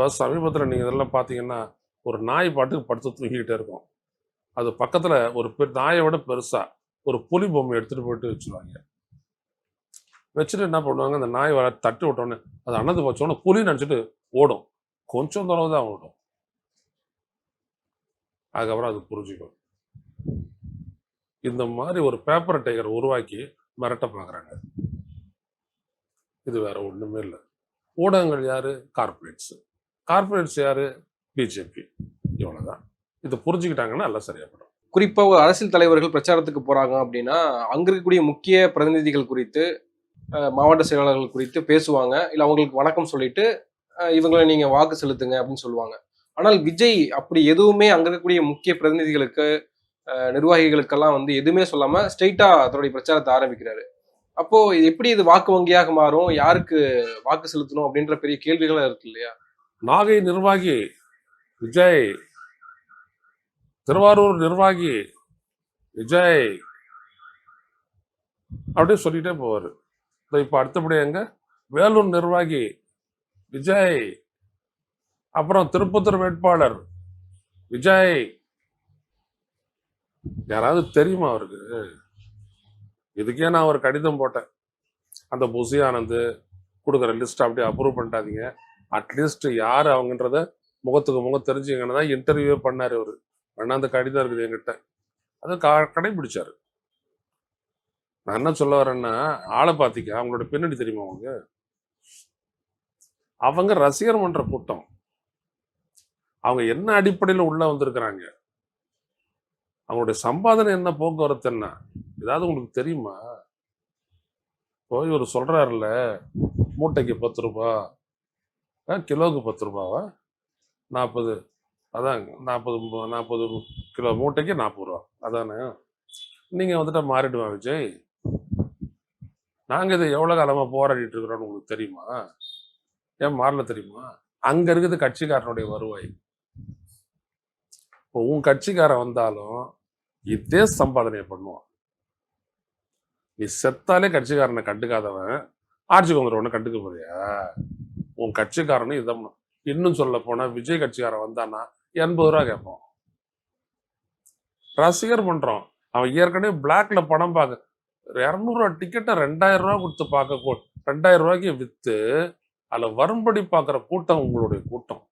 இப்போ சமீபத்தில் நீங்கள் இதெல்லாம் பார்த்தீங்கன்னா, ஒரு நாய் பாட்டுக்கு படுத்து தூங்கிக்கிட்டே இருக்கும். அது பக்கத்தில் ஒரு நாயை விட பெருசா ஒரு புலி பொம்மை எடுத்துட்டு போயிட்டு வச்சுருவாங்க. வச்சுட்டு என்ன பண்ணுவாங்க, அந்த நாய் வர தட்டி விட்டோன்னே அது அனந்து போச்சோன்னே புலி நினச்சிட்டு ஓடும். கொஞ்சம் தூரம் தான் ஓடும். அதுக்கப்புறம் அது புரிஞ்சுக்கும். இந்த மாதிரி ஒரு பேப்பர் டைகர் உருவாக்கி மிரட்ட பார்க்குறாங்க. இது வேற ஒண்ணுமே இல்லை. ஊடகங்கள் யாரு? கார்பரேட்ஸ். கார்பரேட்ஸ் யாரு? பிஜேபி. இவ்வளவுதான். இதை புரிஞ்சுக்கிட்டாங்கன்னா எல்லாம் சரியாப்படும். குறிப்பா ஒரு அரசியல் தலைவர்கள் பிரச்சாரத்துக்கு போறாங்க அப்படின்னா அங்க இருக்கக்கூடிய முக்கிய பிரதிநிதிகள் குறித்து மாவட்ட செயலாளர்கள் குறித்து பேசுவாங்க. இல்ல அவங்களுக்கு வணக்கம் சொல்லிட்டு இவங்களை நீங்க வாக்கு செலுத்துங்க அப்படின்னு சொல்லுவாங்க. ஆனால் விஜய் அப்படி எதுவுமே அங்க இருக்கக்கூடிய முக்கிய பிரதிநிதிகளுக்கு நிர்வாகிகளுக்கெல்லாம் வந்து எதுவுமே சொல்லாம ஸ்ட்ரெயிட்டா அதனுடைய பிரச்சாரத்தை ஆரம்பிக்கிறாரு. அப்போ எப்படி இது வாக்கு வங்கியாக மாறும்? யாருக்கு வாக்கு செலுத்தணும் அப்படின்ற பெரிய கேள்விகளும் இருக்கு இல்லையா? நாகை நிர்வாகி விஜய், திருவாரூர் நிர்வாகி விஜய் அப்படியே சொல்லிட்டே போவாரு. இப்ப அடுத்தபடி எங்க வேலூர் நிர்வாகி விஜய், அப்புறம் திருப்பத்தூர் வேட்பாளர் விஜய். யாராவது தெரியுமா அவருக்கு? இதுக்கே நான் ஒரு கடிதம் போட்டேன். அந்த புசி ஆனந்த் கொடுக்குற லிஸ்ட் அப்படியே அப்ரூவ் பண்ணிட்டாதீங்க. அட்லீஸ்ட் யார் அவங்கன்றத முகத்துக்கு முகம் தெரிஞ்சுங்கன்னு தான் இன்டர்வியூவே பண்ணாரு அவரு. வேணா அந்த கடிதம் இருக்குது என்கிட்ட. அதை கடைபிடிச்சாரு. நான் என்ன சொல்ல வரேன்னா, ஆளை பார்த்திக்க அவங்களோட பின்னணி தெரியுமா அவங்க? அவங்க ரசிகர் மன்ற கூட்டம். அவங்க என்ன அடிப்படையில் உள்ள வந்திருக்கிறாங்க, அவங்களுடைய சம்பாதனை என்ன, போக்குவரத்து என்ன, ஏதாவது உங்களுக்கு தெரியுமா? போய் ஒரு சொல்றாருல்ல, மூட்டைக்கு 10 ரூபா, கிலோவுக்கு 10 ரூபாவா, 40, அதான் 40 கிலோ மூட்டைக்கு 40 ரூபா, அதானே? நீங்க வந்துட்டு மாறிடுவேன் விஜய். நாங்க இதை எவ்வளவு காலமா போராடிட்டு இருக்கிறோம்னு உங்களுக்கு தெரியுமா? ஏன் மாறல தெரியுமா? அங்க இருக்குது கட்சிக்காரனுடைய வருவாய். இப்போ உன் கட்சிக்காரன் வந்தாலும் இதே சம்பாதனையை பண்ணுவான். நீ செத்தாலே கட்சிக்காரனை கண்டுக்காதவன் ஆட்சிக்கு வந்துடுவன கண்டுக்க போறியா? உன் கட்சிக்காரனும் இதை. இன்னும் சொல்ல போனா விஜய் கட்சிக்காரன் வந்தானா 80 ரூபா கேட்பான். ரசிகர் பண்றோம். அவன் ஏற்கனவே பிளாக்ல படம் பார்க்க 200 ரூபா டிக்கெட்டை 2000 ரூபா கொடுத்து பார்க்க 2000 ரூபாய்க்கு வித்து அதுல வரும்படி பார்க்குற கூட்டம் உங்களுடைய கூட்டம்.